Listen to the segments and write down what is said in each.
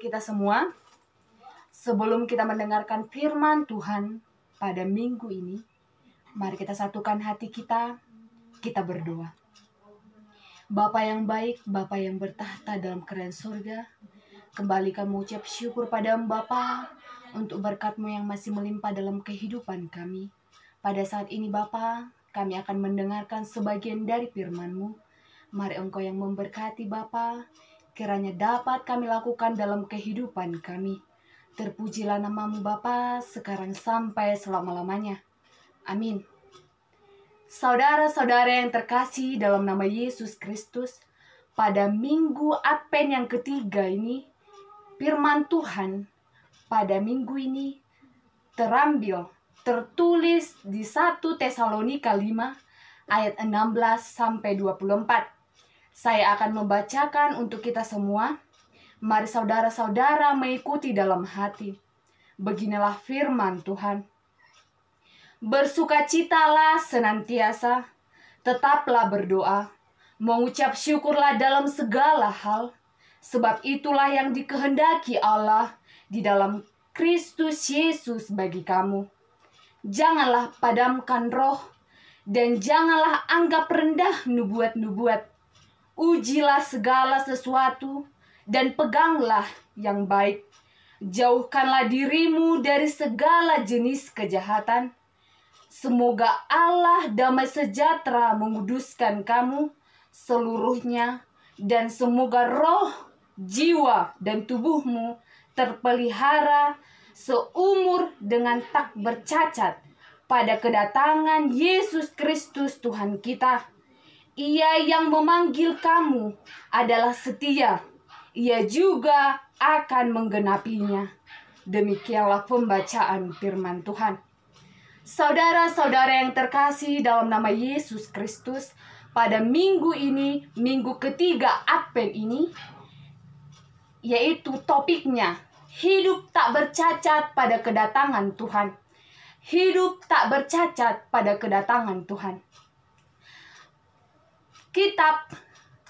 kita semua. Sebelum kita mendengarkan firman Tuhan pada minggu ini, mari kita satukan hati kita berdoa. Bapa yang baik, Bapa yang bertahta dalam kerajaan surga, kembali kami ucap syukur padamu Bapa untuk berkat-Mu yang masih melimpah dalam kehidupan kami. Pada saat ini Bapa, kami akan mendengarkan sebagian dari firman-Mu. Mari Engkau yang memberkati Bapa, kiranya dapat kami lakukan dalam kehidupan kami. Terpujilah nama-Mu Bapa, sekarang sampai selama-lamanya. Amin. Saudara-saudara yang terkasih dalam nama Yesus Kristus, pada minggu Advent yang ketiga ini, firman Tuhan pada minggu ini tertulis di 1 Tesalonika 5 ayat 16 sampai 24. Saya akan membacakan untuk kita semua. Mari saudara-saudara mengikuti dalam hati. Beginilah firman Tuhan. Bersukacitalah senantiasa, tetaplah berdoa, mengucap syukurlah dalam segala hal, sebab itulah yang dikehendaki Allah di dalam Kristus Yesus bagi kamu. Janganlah padamkan roh, dan janganlah anggap rendah nubuat-nubuat. Ujilah segala sesuatu, dan peganglah yang baik. Jauhkanlah dirimu dari segala jenis kejahatan. Semoga Allah damai sejahtera menguduskan kamu seluruhnya, dan semoga roh, jiwa, dan tubuhmu terpelihara seumur dengan tak bercacat pada kedatangan Yesus Kristus Tuhan kita. Ia yang memanggil kamu adalah setia. Ia juga akan menggenapinya. Demikianlah pembacaan firman Tuhan. Saudara-saudara yang terkasih dalam nama Yesus Kristus, pada minggu ini, minggu ketiga Advent ini, yaitu topiknya, hidup tak bercacat pada kedatangan Tuhan. Hidup tak bercacat pada kedatangan Tuhan. Kitab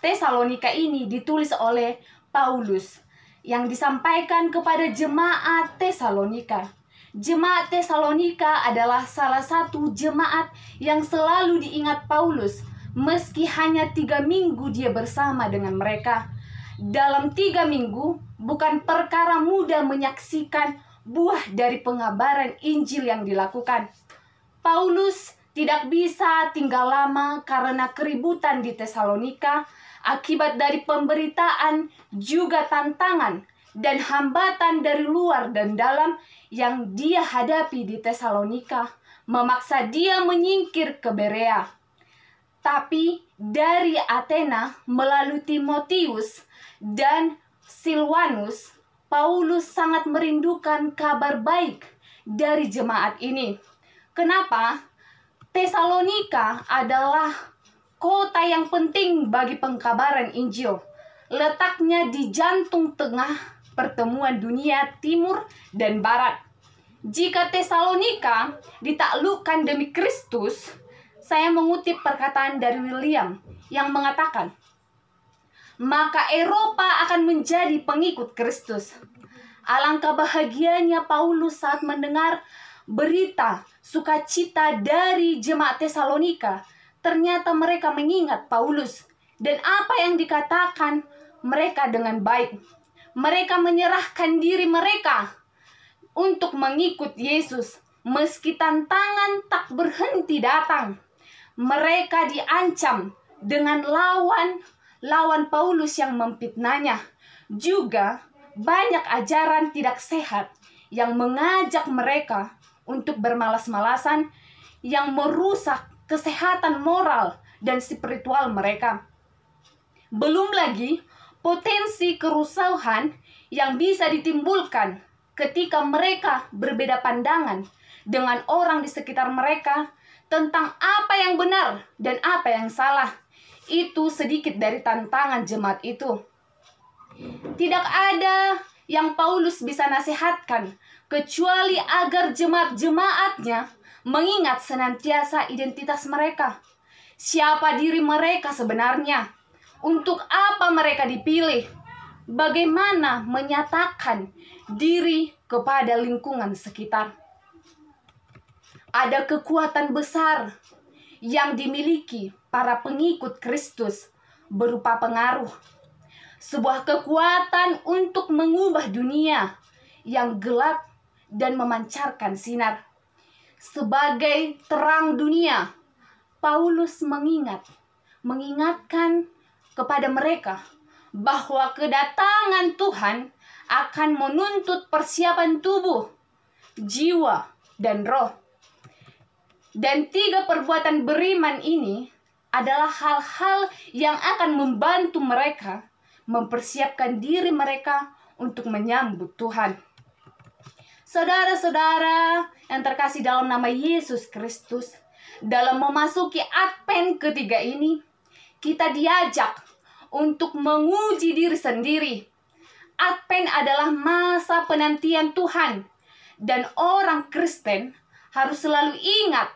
Tesalonika ini ditulis oleh Paulus yang disampaikan kepada jemaat Tesalonika. Jemaat Tesalonika adalah salah satu jemaat yang selalu diingat Paulus, meski hanya 3 minggu dia bersama dengan mereka. Dalam 3 minggu, bukan perkara mudah menyaksikan buah dari pengabaran Injil yang dilakukan. Paulus tidak bisa tinggal lama karena keributan di Tesalonika akibat dari pemberitaan, juga tantangan dan hambatan dari luar dan dalam yang dia hadapi di Tesalonika memaksa dia menyingkir ke Berea. Tapi dari Athena melalui Timotius dan Silwanus, Paulus sangat merindukan kabar baik dari jemaat ini. Kenapa? Tesalonika adalah kota yang penting bagi pengkabaran Injil. Letaknya di jantung tengah pertemuan dunia timur dan barat. Jika Tesalonika ditaklukkan demi Kristus, saya mengutip perkataan dari William yang mengatakan, maka Eropa akan menjadi pengikut Kristus. Alangkah bahagianya Paulus saat mendengar berita sukacita dari jemaat Tesalonika. Ternyata mereka mengingat Paulus dan apa yang dikatakan mereka dengan baik. Mereka menyerahkan diri mereka untuk mengikut Yesus meski tantangan tak berhenti datang. Mereka diancam dengan lawan Paulus yang memfitnahnya. Juga banyak ajaran tidak sehat yang mengajak mereka untuk bermalas-malasan yang merusak kesehatan moral dan spiritual mereka. Belum lagi potensi kerusuhan yang bisa ditimbulkan ketika mereka berbeda pandangan dengan orang di sekitar mereka tentang apa yang benar dan apa yang salah. Itu sedikit dari tantangan jemaat itu. Tidak ada yang Paulus bisa nasihatkan kecuali agar jemaat-jemaatnya mengingat senantiasa identitas mereka. Siapa diri mereka sebenarnya? Untuk apa mereka dipilih? bagaimana menyatakan diri kepada lingkungan sekitar. Ada kekuatan besar yang dimiliki para pengikut Kristus berupa pengaruh. Sebuah kekuatan untuk mengubah dunia yang gelap dan memancarkan sinar. Sebagai terang dunia, Paulus mengingatkan kepada mereka bahwa kedatangan Tuhan akan menuntut persiapan tubuh, jiwa, dan roh. Dan 3 perbuatan beriman ini adalah hal-hal yang akan membantu mereka mempersiapkan diri mereka untuk menyambut Tuhan. Saudara-saudara yang terkasih dalam nama Yesus Kristus, dalam memasuki Advent ketiga ini, kita diajak untuk menguji diri sendiri. Advent adalah masa penantian Tuhan, dan orang Kristen harus selalu ingat,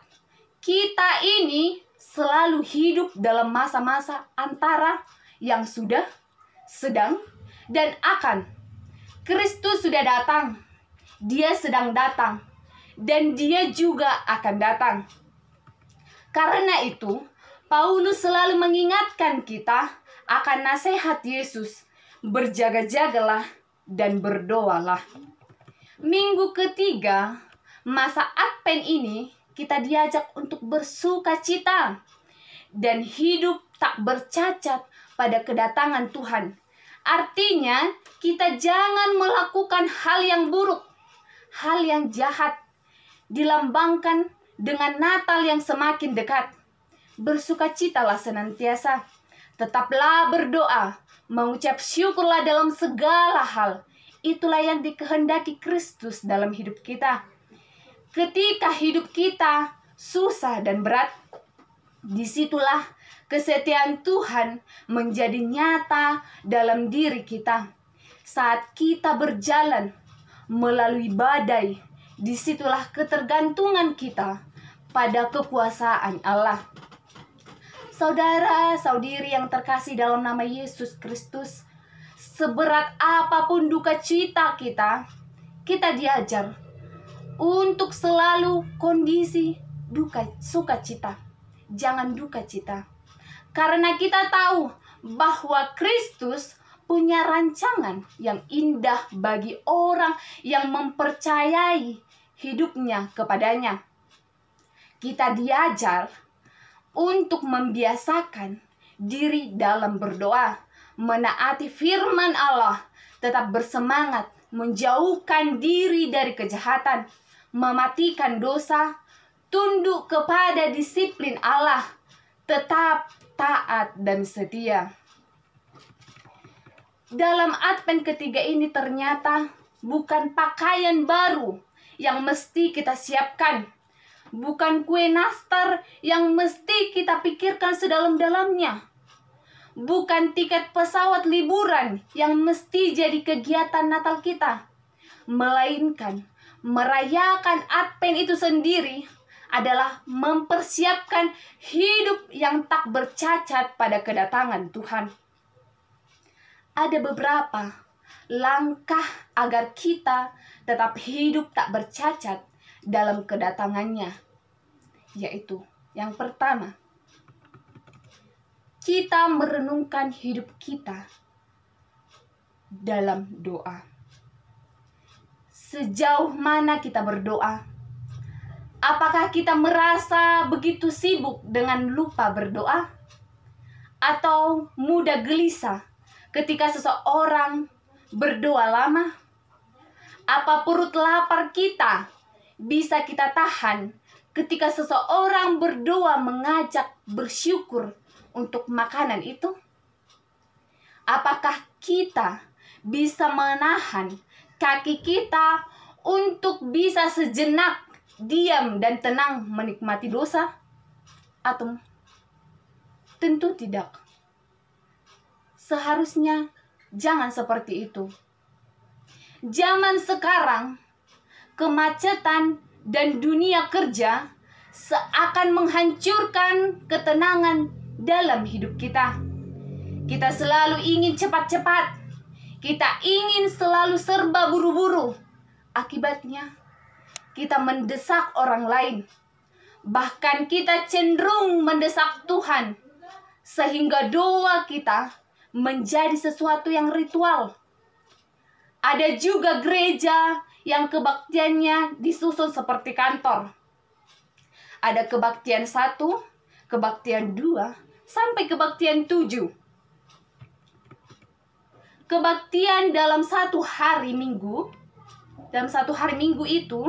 kita ini selalu hidup dalam masa-masa antara yang sudah, sedang, dan akan. Kristus sudah datang, Dia sedang datang, dan Dia juga akan datang. Karena itu, Paulus selalu mengingatkan kita akan nasihat Yesus, berjaga-jagalah dan berdoalah. Minggu ketiga, masa Advent ini, kita diajak untuk bersuka cita dan hidup tak bercacat pada kedatangan Tuhan. Artinya, kita jangan melakukan hal yang buruk, hal yang jahat, dilambangkan dengan Natal yang semakin dekat. Bersukacitalah senantiasa, tetaplah berdoa, mengucap syukurlah dalam segala hal. Itulah yang dikehendaki Kristus dalam hidup kita. Ketika hidup kita susah dan berat, disitulah kesetiaan Tuhan menjadi nyata dalam diri kita. Saat kita berjalan melalui badai, disitulah ketergantungan kita pada kekuasaan Allah. Saudara-saudiri yang terkasih dalam nama Yesus Kristus, seberat apapun duka cita kita, kita diajar untuk selalu kondisi sukacita. Jangan duka cita. Karena kita tahu bahwa Kristus punya rancangan yang indah bagi orang yang mempercayai hidupnya kepadanya. Kita diajar untuk membiasakan diri dalam berdoa, menaati firman Allah, tetap bersemangat, menjauhkan diri dari kejahatan, mematikan dosa, tunduk kepada disiplin Allah, tetap taat dan setia. Dalam Advent ketiga ini ternyata bukan pakaian baru yang mesti kita siapkan, bukan kue nastar yang mesti kita pikirkan sedalam-dalamnya, bukan tiket pesawat liburan yang mesti jadi kegiatan Natal kita, melainkan merayakan Advent itu sendiri adalah mempersiapkan hidup yang tak bercacat pada kedatangan Tuhan. Ada beberapa langkah agar kita tetap hidup tak bercacat dalam kedatangannya, yaitu yang pertama, kita merenungkan hidup kita dalam doa. Sejauh mana kita berdoa? Apakah kita merasa begitu sibuk dengan lupa berdoa? Atau mudah gelisah ketika seseorang berdoa lama? Apa perut lapar kita bisa kita tahan ketika seseorang berdoa mengajak bersyukur untuk makanan itu? Apakah kita bisa menahan kaki kita untuk bisa sejenak diam dan tenang menikmati dosa? Atau tentu tidak. Seharusnya jangan seperti itu. Zaman sekarang, kemacetan dan dunia kerja seakan menghancurkan ketenangan dalam hidup kita. Kita selalu ingin cepat-cepat. Kita ingin selalu serba buru-buru. Akibatnya, kita mendesak orang lain. Bahkan kita cenderung mendesak Tuhan, sehingga doa kita menjadi sesuatu yang ritual. Ada juga gereja yang kebaktiannya disusun seperti kantor. Ada kebaktian 1, kebaktian 2, sampai kebaktian 7. Kebaktian dalam satu hari minggu itu,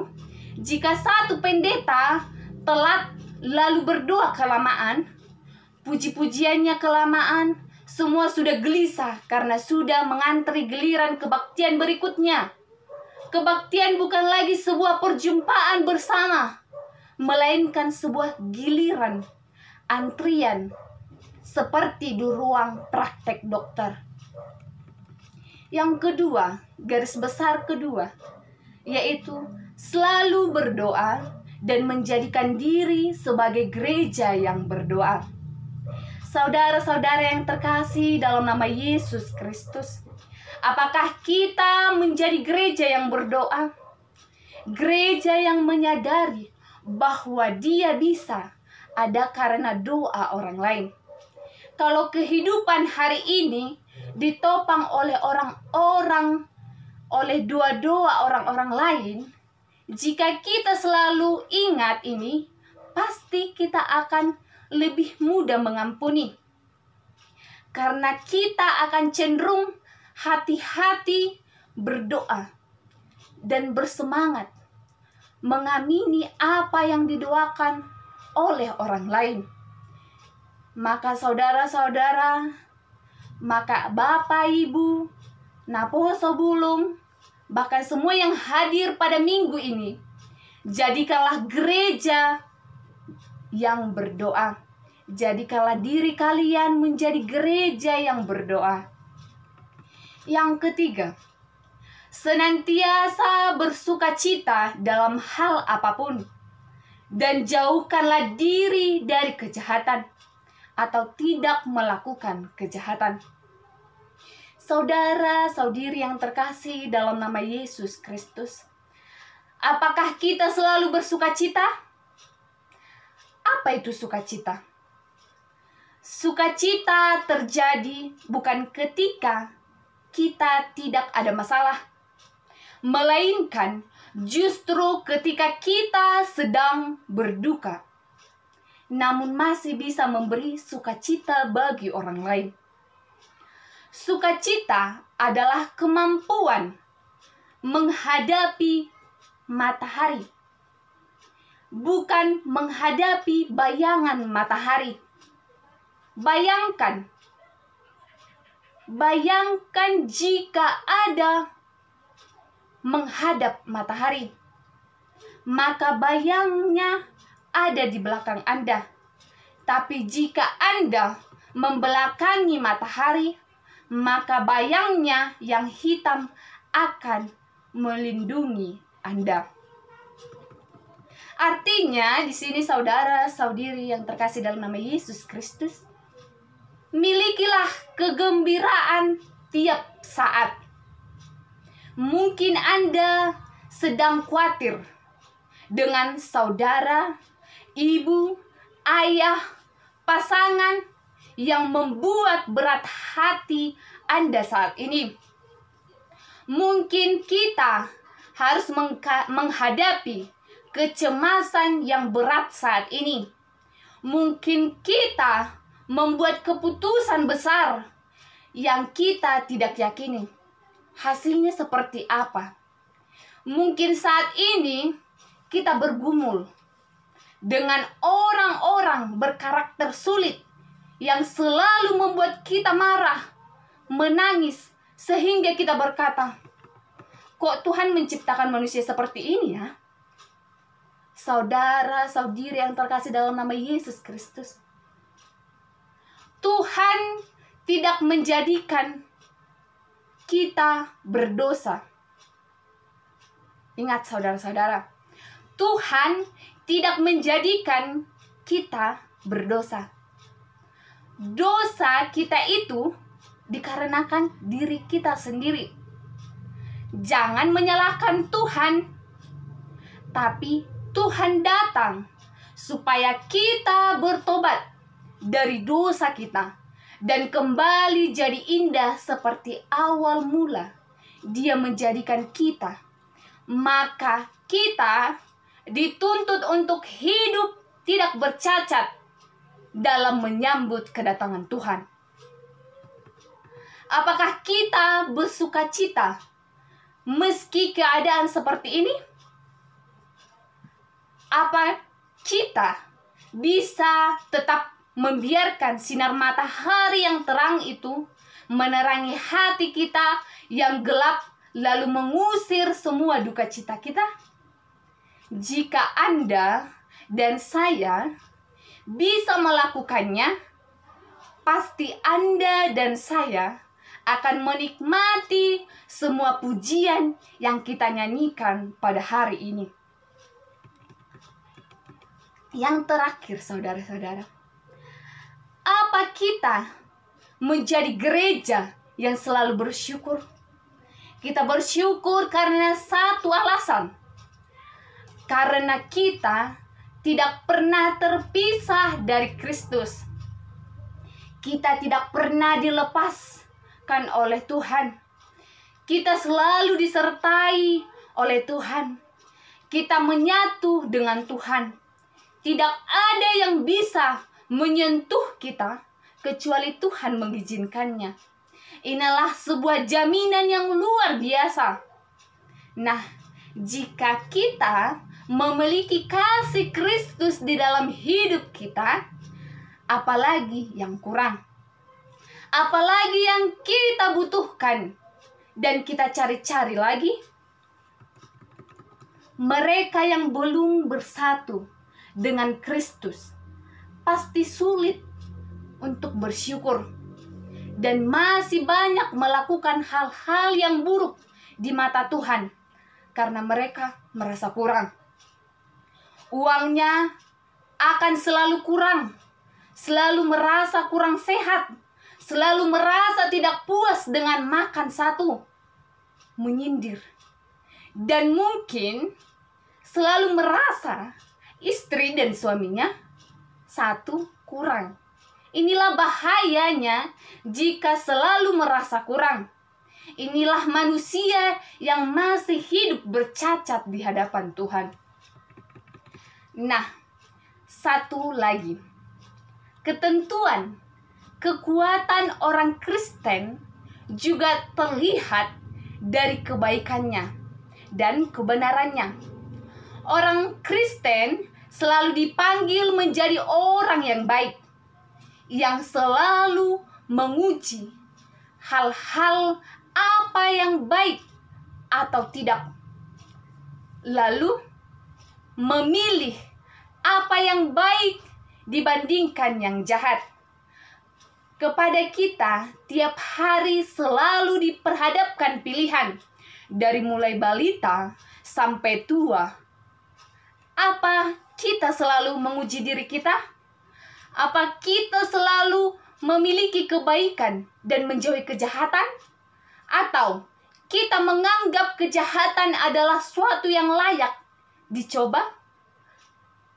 jika satu pendeta telat lalu berdoa kelamaan, puji-pujiannya kelamaan, semua sudah gelisah karena sudah mengantri giliran kebaktian berikutnya. Kebaktian bukan lagi sebuah perjumpaan bersama, melainkan sebuah giliran antrian seperti di ruang praktek dokter. Yang kedua, garis besar kedua, yaitu selalu berdoa dan menjadikan diri sebagai gereja yang berdoa. Saudara-saudara yang terkasih dalam nama Yesus Kristus, apakah kita menjadi gereja yang berdoa? Gereja yang menyadari bahwa dia bisa ada karena doa orang lain. Kalau kehidupan hari ini ditopang oleh doa orang-orang lain, jika kita selalu ingat ini, pasti kita akan lebih mudah mengampuni. Karena kita akan cenderung hati-hati berdoa dan bersemangat mengamini apa yang didoakan oleh orang lain. Maka saudara-saudara, maka Bapak Ibu, Naposo Bulung, bahkan semua yang hadir pada minggu ini, jadikanlah gereja yang berdoa. Jadikanlah diri kalian menjadi gereja yang berdoa. Yang ketiga, senantiasa bersukacita dalam hal apapun, dan jauhkanlah diri dari kejahatan atau tidak melakukan kejahatan. Saudara-saudiri yang terkasih dalam nama Yesus Kristus, apakah kita selalu bersukacita? Apa itu sukacita? Sukacita terjadi bukan ketika kita tidak ada masalah, melainkan justru ketika kita sedang berduka, namun masih bisa memberi sukacita bagi orang lain. Sukacita adalah kemampuan menghadapi matahari, bukan menghadapi bayangan matahari. Bayangkan jika ada menghadap matahari, maka bayangnya ada di belakang Anda. Tapi jika Anda membelakangi matahari, maka bayangnya yang hitam akan melindungi Anda. Artinya di sini saudara-saudiri yang terkasih dalam nama Yesus Kristus, milikilah kegembiraan tiap saat. Mungkin Anda sedang khawatir dengan saudara, ibu, ayah, pasangan yang membuat berat hati Anda saat ini. Mungkin kita harus menghadapi kecemasan yang berat saat ini. Mungkin kita membuat keputusan besar yang kita tidak yakini hasilnya seperti apa. Mungkin saat ini kita bergumul dengan orang-orang berkarakter sulit yang selalu membuat kita marah, menangis, sehingga kita berkata, kok Tuhan menciptakan manusia seperti ini ya? Saudara-saudiri yang terkasih dalam nama Yesus Kristus, Tuhan tidak menjadikan kita berdosa. Ingat saudara-saudara, Tuhan tidak menjadikan kita berdosa. Dosa kita itu dikarenakan diri kita sendiri. Jangan menyalahkan Tuhan, tapi Tuhan datang supaya kita bertobat dari dosa kita dan kembali jadi indah seperti awal mula Dia menjadikan kita. Maka kita dituntut untuk hidup tidak bercacat dalam menyambut kedatangan Tuhan. Apakah kita bersukacita meski keadaan seperti ini? Apa kita bisa tetap membiarkan sinar matahari yang terang itu menerangi hati kita yang gelap, lalu mengusir semua duka cita kita? Jika Anda dan saya bisa melakukannya, pasti Anda dan saya akan menikmati semua pujian yang kita nyanyikan pada hari ini. Yang terakhir, saudara-saudara, apa kita menjadi gereja yang selalu bersyukur? Kita bersyukur karena satu alasan. Karena kita tidak pernah terpisah dari Kristus. Kita tidak pernah dilepaskan oleh Tuhan. Kita selalu disertai oleh Tuhan. Kita menyatu dengan Tuhan. Tidak ada yang bisa menyentuh kita kecuali Tuhan mengizinkannya. Inilah sebuah jaminan yang luar biasa. Nah, jika kita memiliki kasih Kristus di dalam hidup kita, apalagi yang kurang? Apalagi yang kita butuhkan dan kita cari-cari lagi? Mereka yang belum bersatu dengan Kristus pasti sulit untuk bersyukur dan masih banyak melakukan hal-hal yang buruk di mata Tuhan karena mereka merasa kurang. Uangnya akan selalu kurang, selalu merasa kurang sehat, selalu merasa tidak puas dengan makan satu, menyindir, dan mungkin selalu merasa istri dan suaminya satu kurang. Inilah bahayanya jika selalu merasa kurang. Inilah manusia yang masih hidup bercacat di hadapan Tuhan. Nah, satu lagi. Ketentuan kekuatan orang Kristen juga terlihat dari kebaikannya dan kebenarannya. Orang Kristen selalu dipanggil menjadi orang yang baik, yang selalu menguji hal-hal apa yang baik atau tidak, lalu memilih apa yang baik dibandingkan yang jahat. Kepada kita tiap hari selalu diperhadapkan pilihan, dari mulai balita sampai tua. Apa kita selalu menguji diri kita? Apa kita selalu memiliki kebaikan dan menjauhi kejahatan? Atau kita menganggap kejahatan adalah suatu yang layak dicoba?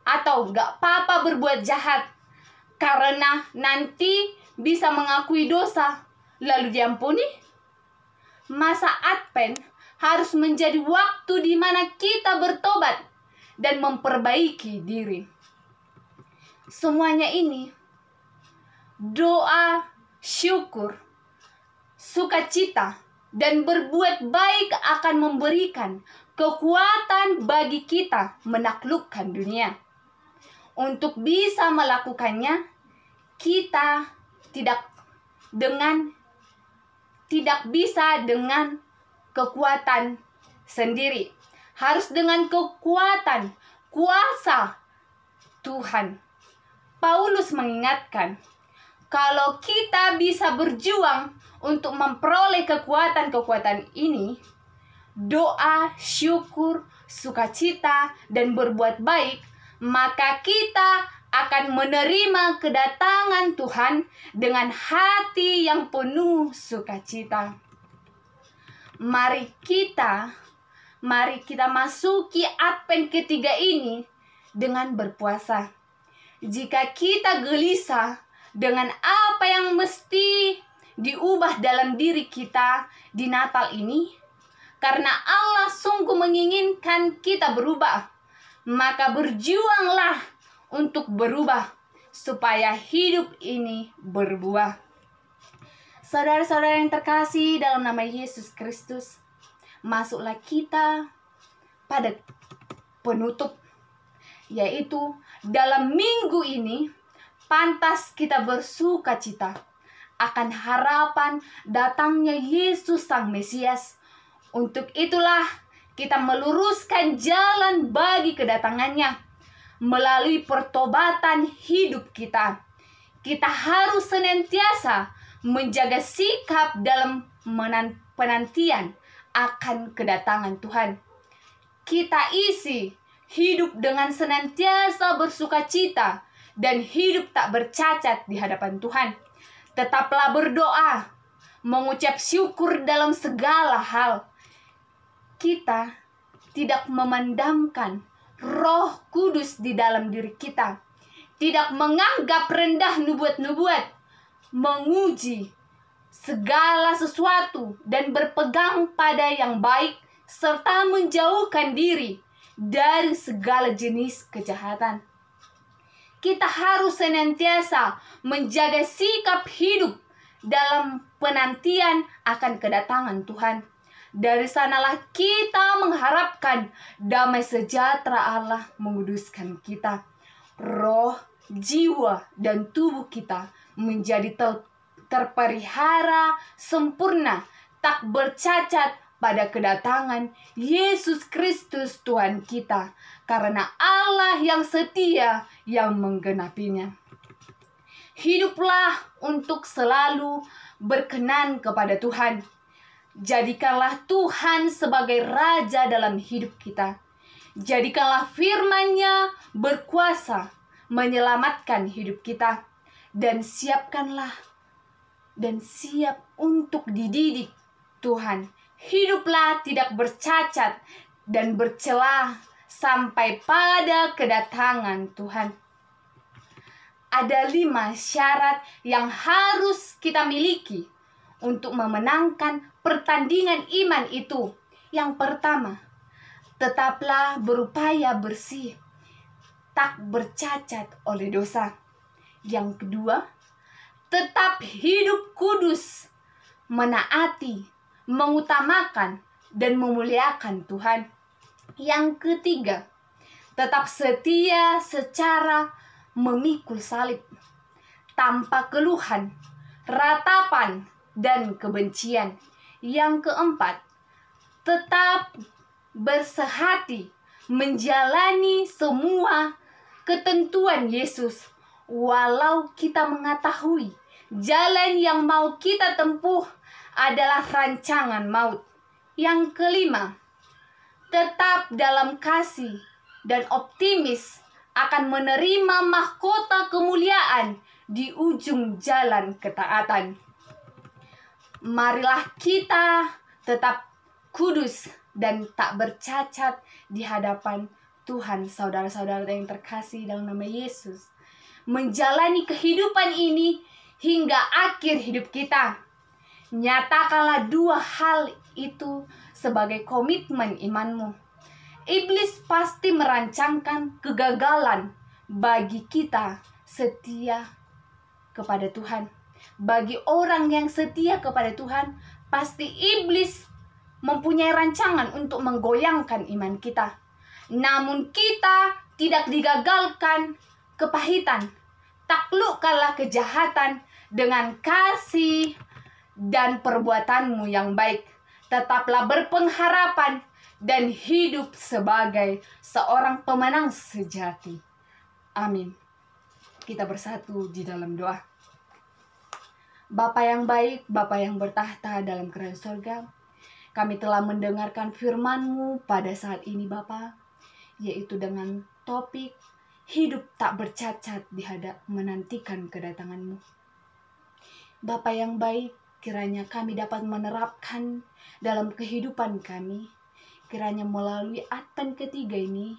Atau gak apa-apa berbuat jahat karena nanti bisa mengakui dosa lalu diampuni? Masa Advent harus menjadi waktu di mana kita bertobat dan memperbaiki diri. Semuanya ini, doa, syukur, sukacita, dan berbuat baik akan memberikan kekuatan bagi kita menaklukkan dunia. Untuk bisa melakukannya, kita tidak bisa dengan kekuatan sendiri. Harus dengan kekuatan, kuasa Tuhan. Paulus mengingatkan, kalau kita bisa berjuang untuk memperoleh kekuatan-kekuatan ini, doa, syukur, sukacita, dan berbuat baik, maka kita akan menerima kedatangan Tuhan dengan hati yang penuh sukacita. Mari kita masuki Advent ketiga ini dengan berpuasa. Jika kita gelisah dengan apa yang mesti diubah dalam diri kita di Natal ini, karena Allah sungguh menginginkan kita berubah, maka berjuanglah untuk berubah supaya hidup ini berbuah. Saudara-saudara yang terkasih dalam nama Yesus Kristus, masuklah kita pada penutup, yaitu dalam minggu ini pantas kita bersukacita akan harapan datangnya Yesus Sang Mesias. Untuk itulah kita meluruskan jalan bagi kedatangannya melalui pertobatan hidup kita. Kita harus senantiasa menjaga sikap dalam penantian akan kedatangan Tuhan. Kita isi hidup dengan senantiasa bersukacita dan hidup tak bercacat di hadapan Tuhan. Tetaplah berdoa, mengucap syukur dalam segala hal. Kita tidak memandamkan Roh Kudus di dalam diri kita, tidak menganggap rendah nubuat-nubuat, menguji segala sesuatu dan berpegang pada yang baik, serta menjauhkan diri dari segala jenis kejahatan. Kita harus senantiasa menjaga sikap hidup dalam penantian akan kedatangan Tuhan. Dari sanalah kita mengharapkan damai sejahtera Allah menguduskan kita. Roh, jiwa, dan tubuh kita menjadi terpelihara sempurna, tak bercacat pada kedatangan Yesus Kristus Tuhan kita, karena Allah yang setia yang menggenapinya. Hiduplah untuk selalu berkenan kepada Tuhan. Jadikanlah Tuhan sebagai Raja dalam hidup kita. Jadikanlah firman-Nya berkuasa menyelamatkan hidup kita. Dan siap untuk dididik Tuhan. Hiduplah tidak bercacat dan bercela sampai pada kedatangan Tuhan. Ada 5 syarat yang harus kita miliki untuk memenangkan pertandingan iman itu. Yang pertama, tetaplah berupaya bersih, tak bercacat oleh dosa. Yang kedua, tetap hidup kudus, menaati, mengutamakan, dan memuliakan Tuhan. Yang ketiga, tetap setia secara memikul salib, tanpa keluhan, ratapan, dan kebencian. Yang keempat, tetap bersehati menjalani semua ketentuan Yesus, walau kita mengetahui jalan yang mau kita tempuh adalah rancangan maut. Yang kelima, tetap dalam kasih dan optimis akan menerima mahkota kemuliaan di ujung jalan ketaatan. Marilah kita tetap kudus dan tak bercacat di hadapan Tuhan, saudara-saudara yang terkasih dalam nama Yesus. Menjalani kehidupan ini hingga akhir hidup kita. Nyatakanlah 2 hal itu sebagai komitmen imanmu. Iblis pasti merancangkan kegagalan bagi kita setia kepada Tuhan. Bagi orang yang setia kepada Tuhan, pasti iblis mempunyai rancangan untuk menggoyangkan iman kita. Namun kita tidak digagalkan kepahitan. Taklukkanlah kejahatan dengan kasih dan perbuatanmu yang baik. Tetaplah berpengharapan dan hidup sebagai seorang pemenang sejati. Amin. Kita bersatu di dalam doa. Bapa yang baik, Bapa yang bertahta dalam kerajaan surga, kami telah mendengarkan firman-Mu pada saat ini Bapa, yaitu dengan topik hidup tak bercacat menantikan kedatangan-Mu. Bapa yang baik, kiranya kami dapat menerapkan dalam kehidupan kami. Kiranya melalui Advent ketiga ini,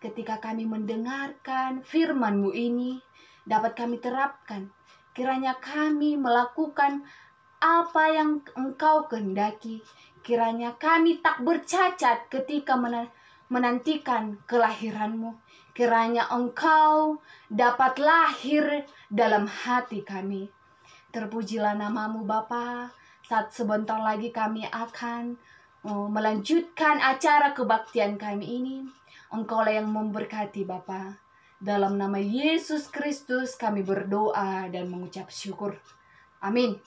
ketika kami mendengarkan firman-Mu ini, dapat kami terapkan. Kiranya kami melakukan apa yang Engkau kehendaki. Kiranya kami tak bercacat ketika menantikan kelahiran-Mu. Kiranya Engkau dapat lahir dalam hati kami. Terpujilah nama-Mu Bapa. Saat sebentar lagi kami akan melanjutkan acara kebaktian kami ini. Engkaulah yang memberkati Bapa. Dalam nama Yesus Kristus kami berdoa dan mengucap syukur. Amin.